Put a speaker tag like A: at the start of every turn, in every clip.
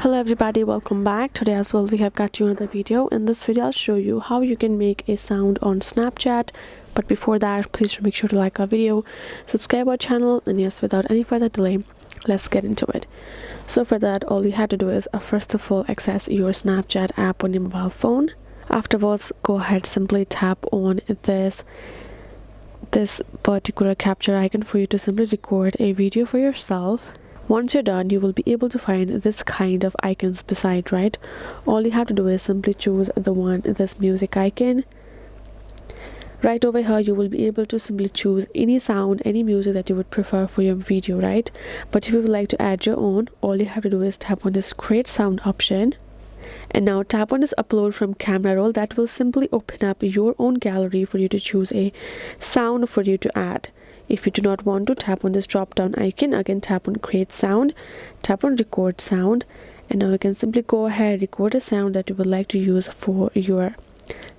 A: Hello everybody, welcome back. Today as well we have got you another video. In this video I'll show you how you can make a sound on Snapchat. But before that, please make sure to like our video, subscribe our channel, and yes, without any further delay, let's get into it. So for that, all you have to do is first of all access your Snapchat app on your mobile phone. Afterwards, go ahead, simply tap on this particular capture icon for you to simply record a video for yourself. Once you're done, you will be able to find this kind of icons beside, right? All you have to do is simply choose this music icon. Right over here, you will be able to simply choose any sound, any music that you would prefer for your video, right? But if you would like to add your own, all you have to do is tap on this create sound option. And now tap on this upload from camera roll. That will simply open up your own gallery for you to choose a sound for you to add. If you do not want to, tap on this drop down icon. Again, tap on create sound, tap on record sound, and now you can simply go ahead, record a sound that you would like to use for your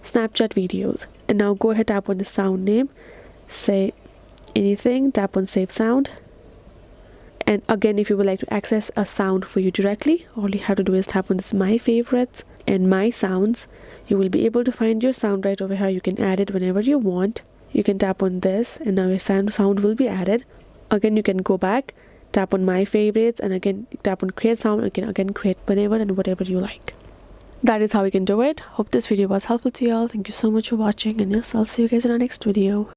A: Snapchat videos. And now go ahead, tap on the sound name, say anything, tap on save sound. And again, if you would like to access a sound for you directly, all you have to do is tap on this my favorites and my sounds. You will be able to find your sound right over here. You can add it whenever you want. You can tap on this and now your sound will be added. Again, you can go back, tap on my favorites, and again tap on create sound. Again create whenever and whatever you like. That is how you can do it. Hope this video was helpful to you all. Thank you so much for watching, and yes, I'll see you guys in our next video.